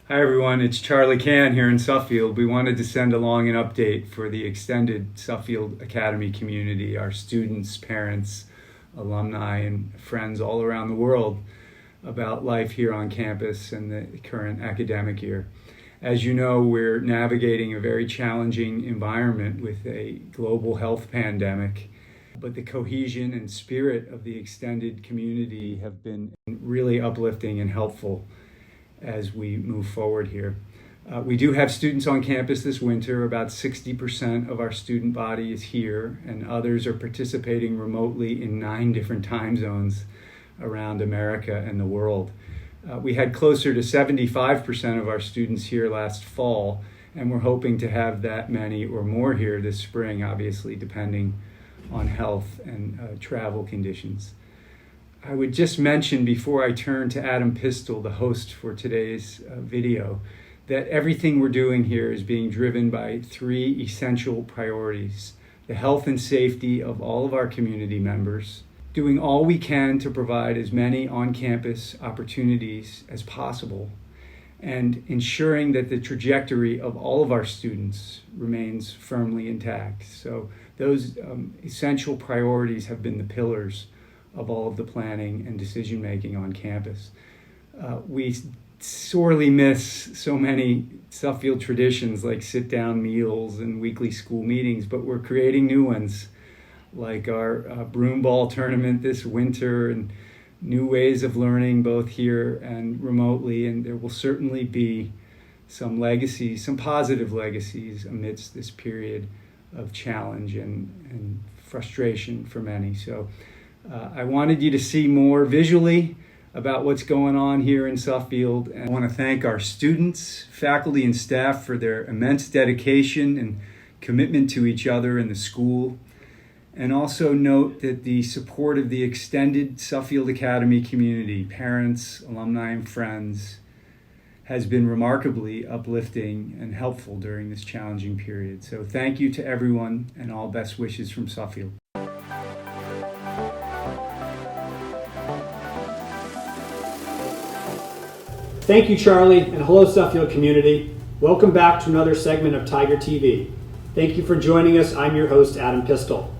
Hi everyone, it's Charlie Can here in Suffield. We wanted to send along an update for the extended Suffield Academy community, our students, parents, alumni, and friends all around the world about life here on campus and the current academic year. As you know, we're navigating a very challenging environment with a global health pandemic, but the cohesion and spirit of the extended community have been really uplifting and helpful as we move forward here. We do have students on campus this winter. About 60% of our student body is here, and others are participating remotely in 9 different time zones around America and the world. We had closer to 75% of our students here last fall, and we're hoping to have that many or more here this spring, obviously depending on health and travel conditions. I would just mention before I turn to Adam Pistol, the host for today's video, that everything we're doing here is being driven by 3 essential priorities: the health and safety of all of our community members, doing all we can to provide as many on-campus opportunities as possible, and ensuring that the trajectory of all of our students remains firmly intact. So those essential priorities have been the pillars of all of the planning and decision making on campus. We sorely miss so many Suffield traditions like sit-down meals and weekly school meetings, but we're creating new ones like our broom ball tournament this winter and new ways of learning both here and remotely, and there will certainly be some legacies, some positive legacies amidst this period of challenge and frustration for many. So I wanted you to see more visually about what's going on here in Suffield. And I want to thank our students, faculty, and staff for their immense dedication and commitment to each other and the school. And also note that the support of the extended Suffield Academy community, parents, alumni, and friends, has been remarkably uplifting and helpful during this challenging period. So thank you to everyone, and all best wishes from Suffield. Thank you, Charlie, and hello, Suffield community. Welcome back to another segment of Tiger TV. Thank you for joining us. I'm your host, Adam Pistol.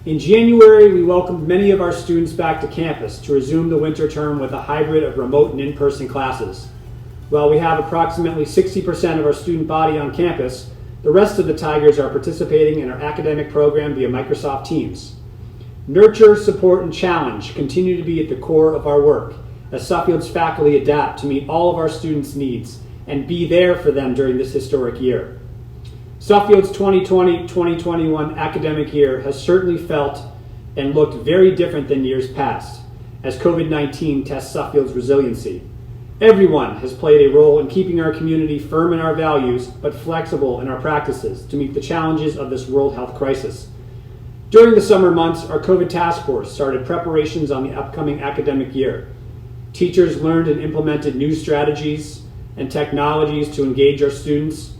In January, we welcomed many of our students back to campus to resume the winter term with a hybrid of remote and in-person classes. While we have approximately 60% of our student body on campus, the rest of the Tigers are participating in our academic program via Microsoft Teams. Nurture, support, and challenge continue to be at the core of our work as Suffield's faculty adapt to meet all of our students' needs and be there for them during this historic year. Suffield's 2020-2021 academic year has certainly felt and looked very different than years past as COVID-19 tests Suffield's resiliency. Everyone has played a role in keeping our community firm in our values but flexible in our practices to meet the challenges of this world health crisis. During the summer months, our COVID task force started preparations on the upcoming academic year. Teachers learned and implemented new strategies and technologies to engage our students.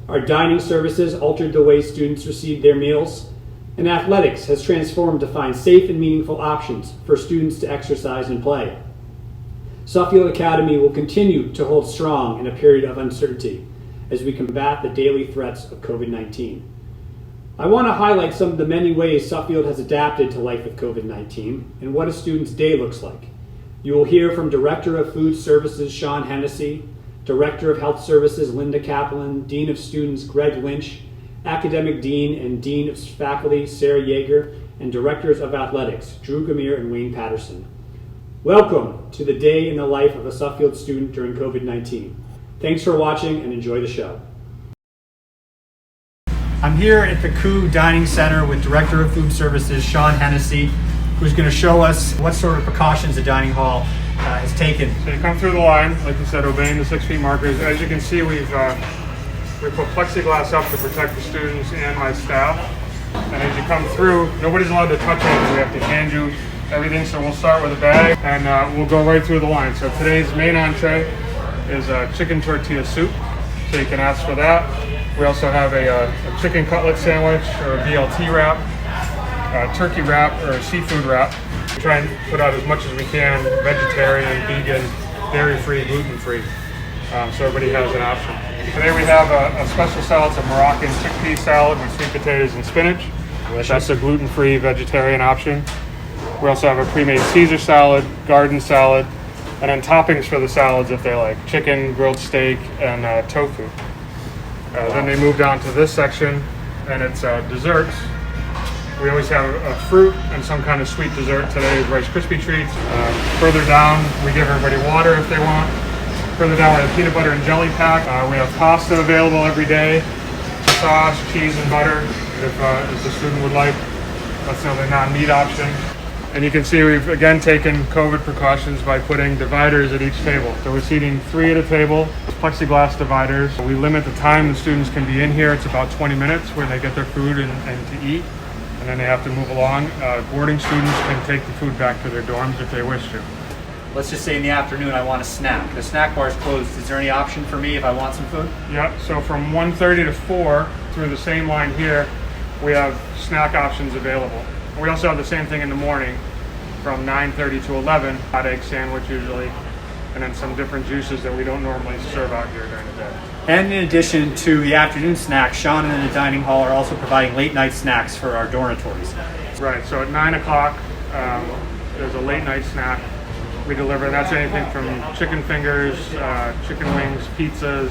Our dining services altered the way students received their meals. And athletics has transformed to find safe and meaningful options for students to exercise and play. Suffield Academy will continue to hold strong in a period of uncertainty as we combat the daily threats of COVID-19. I want to highlight some of the many ways Suffield has adapted to life with COVID-19 and what a student's day looks like. You will hear from Director of Food Services Sean Hennessy, Director of Health Services Linda Kaplan, Dean of Students Greg Lynch, Academic Dean and Dean of Faculty Sarah Yeager, and Directors of Athletics Drew Gamir and Wayne Patterson. Welcome to the day in the life of a Suffield student during COVID-19. Thanks for watching and enjoy the show. I'm here at the Coup Dining Center with Director of Food Services Sean Hennessy, who's going to show us what sort of precautions the dining hall has taken. So you come through the line, like you said, obeying the 6 feet markers. As you can see, we put plexiglass up to protect the students and my staff. And as you come through, nobody's allowed to touch anything. We have to hand you everything. So we'll start with a bag and we'll go right through the line. So today's main entree is chicken tortilla soup. So you can ask for that. We also have a chicken cutlet sandwich or a BLT wrap, a turkey wrap or a seafood wrap. We try and put out as much as we can, vegetarian, vegan, dairy-free, gluten-free. so everybody has an option. Today we have a special salad. It's a Moroccan chickpea salad with sweet potatoes and spinach. That's a gluten-free vegetarian option. We also have a pre-made Caesar salad, garden salad, and then toppings for the salads if they like chicken, grilled steak, and tofu. Then they moved on to this section, and it's desserts. We always have a fruit and some kind of sweet dessert. Today is Rice Krispie treats. Further down, we give everybody water if they want. Further down, we have peanut butter and jelly pack. We have pasta available every day, sauce, cheese, and butter if the student would like. That's another non-meat option. And you can see we've again taken COVID precautions by putting dividers at each table. So we're seating 3 at a table, plexiglass dividers. We limit the time the students can be in here. It's about 20 minutes where they get their food and to eat. And then they have to move along. Boarding students can take the food back to their dorms if they wish to. Let's just say in the afternoon I want a snack. The snack bar is closed. Is there any option for me if I want some food? Yeah, so from 1:30 to 4 through the same line here, we have snack options available. We also have the same thing in the morning from 9:30 to 11, hot egg sandwich usually, and then some different juices that we don't normally serve out here during the day. And in addition to the afternoon snacks, Sean and the dining hall are also providing late night snacks for our dormitories. Right, so at 9 o'clock, there's a late night snack we deliver. That's anything from chicken fingers, chicken wings, pizzas,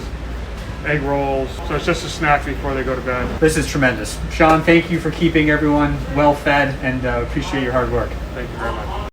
egg rolls. So it's just a snack before they go to bed. This is tremendous. Sean, thank you for keeping everyone well fed, and appreciate your hard work. Thank you very much.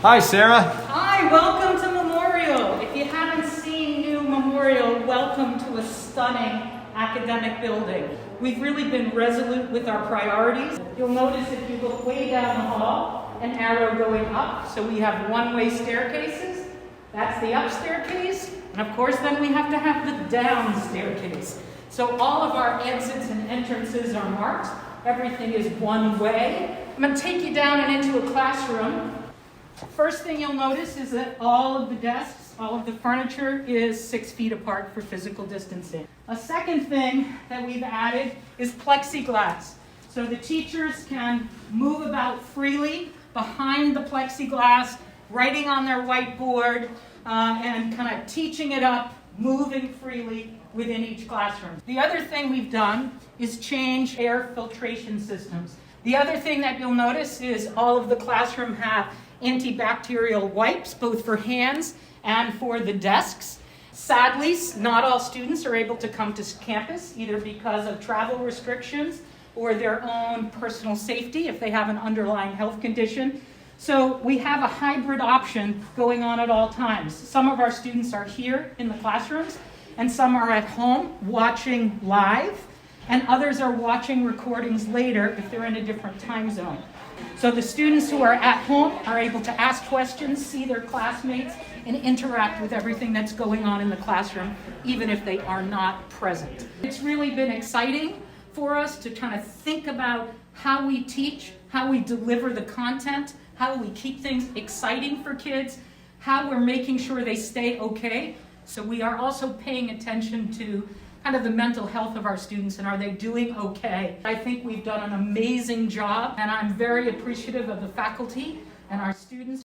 Hi, Sarah. Hi, welcome to Memorial. If you haven't seen New Memorial, welcome to a stunning academic building. We've really been resolute with our priorities. You'll notice if you look way down the hall, an arrow going up. So we have one-way staircases. That's the up staircase. And of course, then we have to have the down staircase. So all of our exits and entrances are marked. Everything is one way. I'm going to take you down and into a classroom. First thing you'll notice is that all of the desks, all of the furniture is 6 feet apart for physical distancing. A second thing that we've added is plexiglass. So the teachers can move about freely behind the plexiglass, writing on their whiteboard, and kind of teaching it up, moving freely within each classroom. The other thing we've done is change air filtration systems. The other thing that you'll notice is all of the classroom have antibacterial wipes, both for hands and for the desks. Sadly, not all students are able to come to campus, either because of travel restrictions or their own personal safety if they have an underlying health condition. So we have a hybrid option going on at all times. Some of our students are here in the classrooms, and some are at home watching live, and others are watching recordings later if they're in a different time zone. So the students who are at home are able to ask questions, see their classmates, and interact with everything that's going on in the classroom, even if they are not present. It's really been exciting for us to kind of think about how we teach, how we deliver the content, how we keep things exciting for kids, how we're making sure they stay okay. So we are also paying attention to kind of the mental health of our students and are they doing okay. I think we've done an amazing job, and I'm very appreciative of the faculty and our students.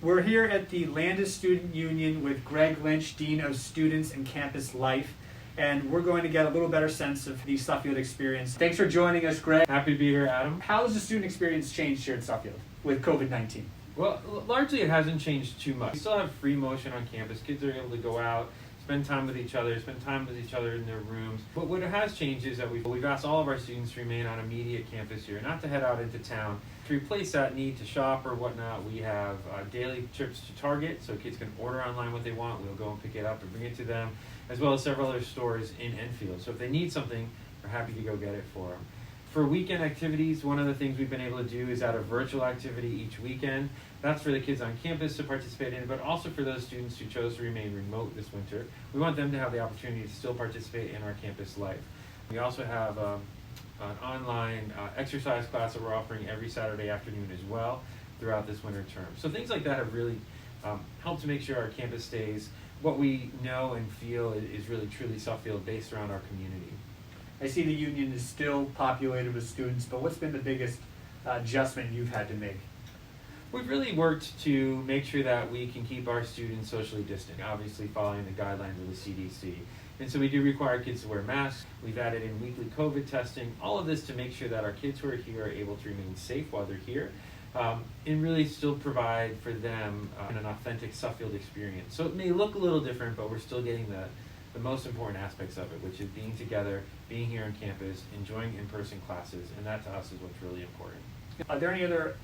We're here at the Landis Student Union with Greg Lynch, Dean of Students and Campus Life, and we're going to get a little better sense of the Suffield experience. Thanks for joining us, Greg. Happy to be here, Adam. How has the student experience changed here at Suffield with COVID-19? Well, largely it hasn't changed too much. We still have free motion on campus. Kids are able to go out, spend time with each other in their rooms. But what has changed is that we've asked all of our students to remain on immediate campus here, not to head out into town. To replace that need to shop or whatnot, we have daily trips to Target, so kids can order online what they want. We'll go and pick it up and bring it to them, as well as several other stores in Enfield. So if they need something, we're happy to go get it for them. For weekend activities, one of the things we've been able to do is add a virtual activity each weekend. That's for the kids on campus to participate in, but also for those students who chose to remain remote this winter. We want them to have the opportunity to still participate in our campus life. We also have an online exercise class that we're offering every Saturday afternoon as well throughout this winter term. So things like that have really helped to make sure our campus stays what we know and feel is really truly Suffield based around our community. I see the union is still populated with students, but what's been the biggest adjustment you've had to make? We've really worked to make sure that we can keep our students socially distant, obviously following the guidelines of the CDC. And so we do require kids to wear masks. We've added in weekly COVID testing, all of this to make sure that our kids who are here are able to remain safe while they're here, and really still provide for them an authentic Suffield experience. So it may look a little different, but we're still getting the most important aspects of it, which is being together, being here on campus, enjoying in-person classes, and that to us is what's really important. Are there any other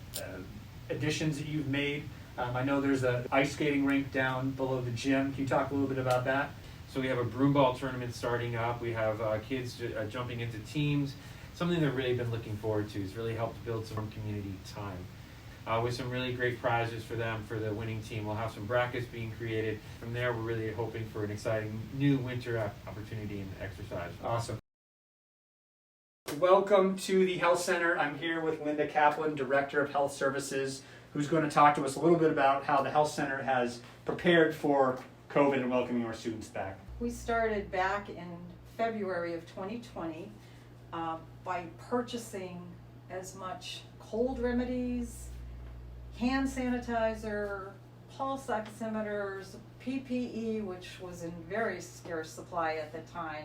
additions that you've made? I know there's an ice skating rink down below the gym. Can you talk a little bit about that? So we have a broomball tournament starting up. We have kids jumping into teams. Something they've really been looking forward to has really helped build some community time. With some really great prizes for them, for the winning team. We'll have some brackets being created. From there, we're really hoping for an exciting new winter opportunity and exercise. Awesome. Welcome to the Health Center. I'm here with Linda Kaplan, Director of Health Services, who's going to talk to us a little bit about how the Health Center has prepared for COVID and welcoming our students back. We started back in February of 2020 by purchasing as much cold remedies, hand sanitizer, pulse oximeters, PPE, which was in very scarce supply at the time,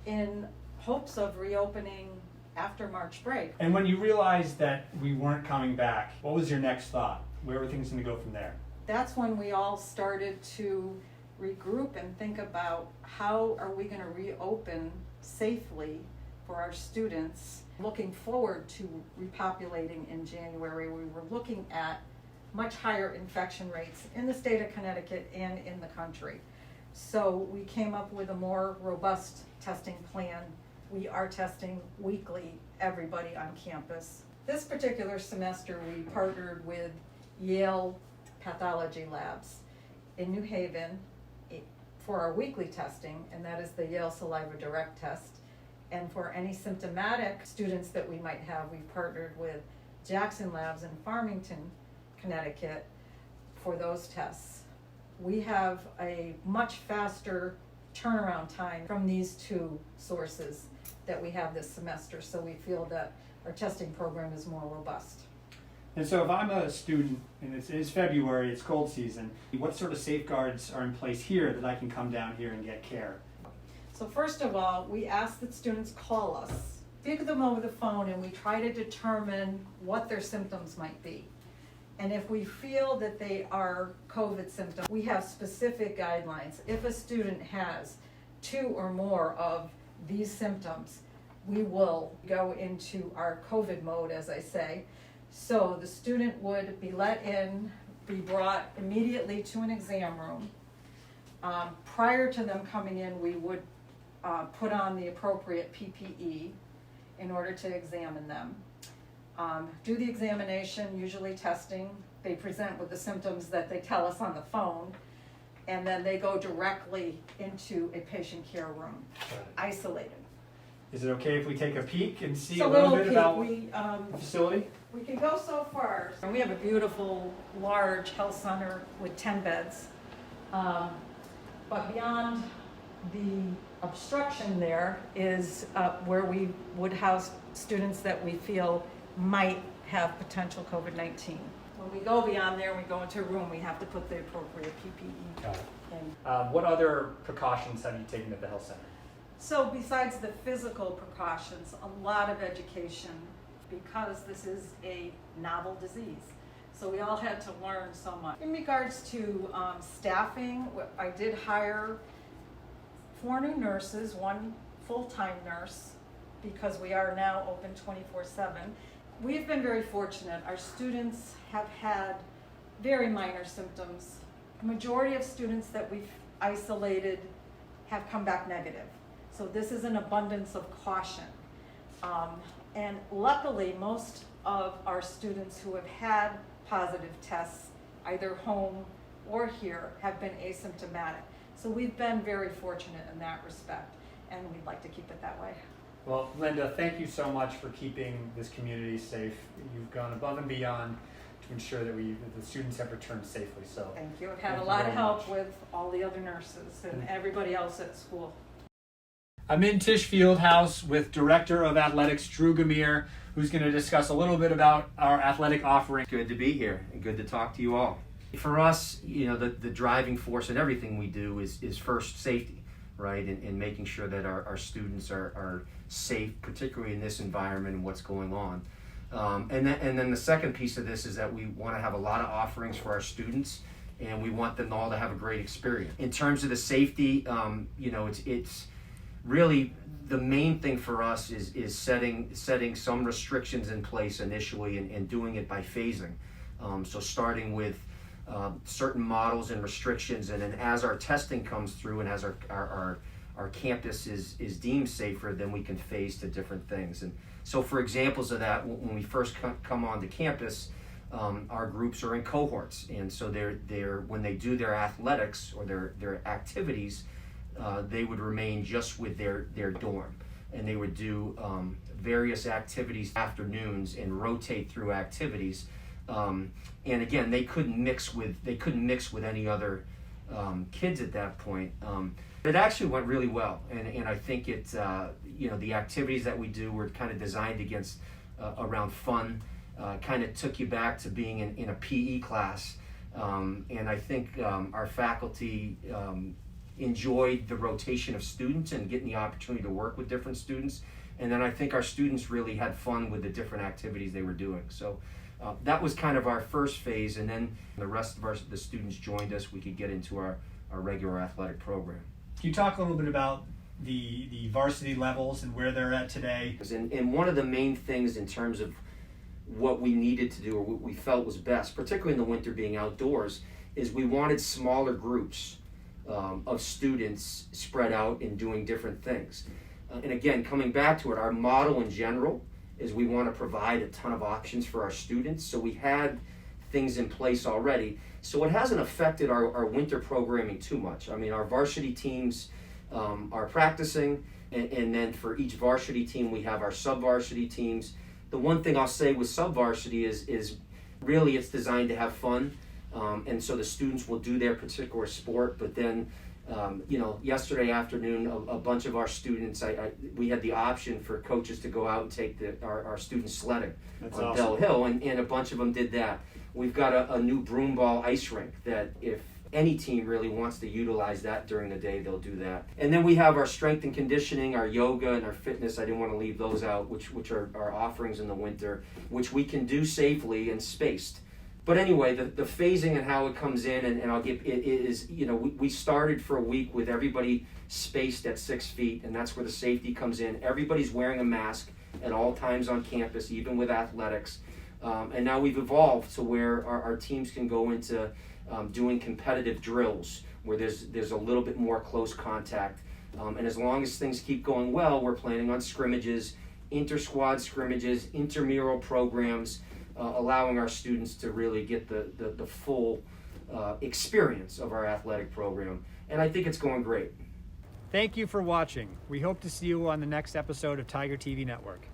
in hopes of reopening after March break. And when you realized that we weren't coming back, what was your next thought? Where were things going to go from there? That's when we all started to regroup and think about how are we going to reopen safely for our students. Looking forward to repopulating in January, we were looking at much higher infection rates in the state of Connecticut and in the country. So we came up with a more robust testing plan. We are testing weekly everybody on campus. This particular semester we partnered with Yale Pathology Labs in New Haven for our weekly testing, and that is the Yale Saliva Direct Test. And for any symptomatic students that we might have, we've partnered with Jackson Labs in Farmington, Connecticut for those tests. We have a much faster turnaround time from these two sources that we have this semester, so we feel that our testing program is more robust. And so if I'm a student and it is February, it's cold season, what sort of safeguards are in place here that I can come down here and get care? So first of all, we ask that students call us, speak with them over the phone, and we try to determine what their symptoms might be. And if we feel that they are COVID symptoms, we have specific guidelines. If a student has 2 or more of these symptoms, we will go into our COVID mode, as I say. So the student would be let in, be brought immediately to an exam room. Prior to them coming in, we would put on the appropriate PPE in order to examine them. Do the examination, usually testing. They present with the symptoms that they tell us on the phone, and then they go directly into a patient care room, isolated. Is it okay if we take a peek and see So a little bit peek. about We, the facility? we can go so far. And we have a beautiful, large health center with 10 beds. But beyond the obstruction there is where we would house students that we feel might have potential COVID-19. When we go beyond there and we go into a room, we have to put the appropriate PPE Got it. in. What other precautions have you taken at the health center? So besides the physical precautions, a lot of education, because this is a novel disease. So we all had to learn so much. In regards to staffing, I did hire 4 new nurses, 1 full-time nurse, because we are now open 24/7. We've been very fortunate. Our students have had very minor symptoms. The majority of students that we've isolated have come back negative. So this is an abundance of caution. And luckily, most of our students who have had positive tests, either home or here, have been asymptomatic. So we've been very fortunate in that respect, and we'd like to keep it that way. Well, Linda, thank you so much for keeping this community safe. You've gone above and beyond to ensure that the students have returned safely. So Thank you. I've had Thank a you lot of very help much. with all the other nurses and everybody else at school. I'm in Tisch Fieldhouse with Director of Athletics Drew Gamir, who's going to discuss a little bit about our athletic offering. Good to be here and good to talk to you all. For us, the driving force in everything we do is first safety, right? And making sure that our students are safe, particularly in this environment and what's going on. And then the second piece of this is that we want to have a lot of offerings for our students, and we want them all to have a great experience. In terms of the safety, it's really the main thing for us is setting some restrictions in place initially and doing it by phasing. So starting with certain models and restrictions, and then as our testing comes through and as our campus is deemed safer, then we can phase to different things. And so for examples of that, when we first come onto campus, our groups are in cohorts, and so they're when they do their athletics or their activities, they would remain just with their dorm, and they would do various activities afternoons and rotate through activities. And again, they couldn't mix with any other kids at that point. It actually went really well, and I think it the activities that we do were kind of designed around fun. Kind of took you back to being in a PE class, and I think our faculty enjoyed the rotation of students and getting the opportunity to work with different students, and then I think our students really had fun with the different activities they were doing. So that was kind of our first phase, and then the rest of the students joined us. We could get into our regular athletic program. Can you talk a little bit about the varsity levels and where they're at today? And one of the main things in terms of what we needed to do, or what we felt was best, particularly in the winter being outdoors, is we wanted smaller groups of students spread out and doing different things. And again, coming back to it, our model in general is we want to provide a ton of options for our students. So we had things in place already. So it hasn't affected our winter programming too much. I mean, our varsity teams are practicing, and then for each varsity team, we have our sub-varsity teams. The one thing I'll say with sub-varsity is really it's designed to have fun. And so the students will do their particular sport, but then, yesterday afternoon, a bunch of our students, we had the option for coaches to go out and take our students sledding. That's on awesome. Bell Hill, and a bunch of them did that. We've got a new broomball ice rink that if any team really wants to utilize that during the day, they'll do that. And then we have our strength and conditioning, our yoga, and our fitness. I didn't want to leave those out, which are our offerings in the winter, which we can do safely and spaced. But anyway, the phasing and how it comes in, and I'll give it is, we started for a week with everybody spaced at 6 feet, and that's where the safety comes in. Everybody's wearing a mask at all times on campus, even with athletics. And now we've evolved to where our teams can go into doing competitive drills where there's a little bit more close contact. And as long as things keep going well, we're planning on scrimmages, inter-squad scrimmages, intramural programs, allowing our students to really get the full experience of our athletic program. And I think it's going great. Thank you for watching. We hope to see you on the next episode of Tiger TV Network.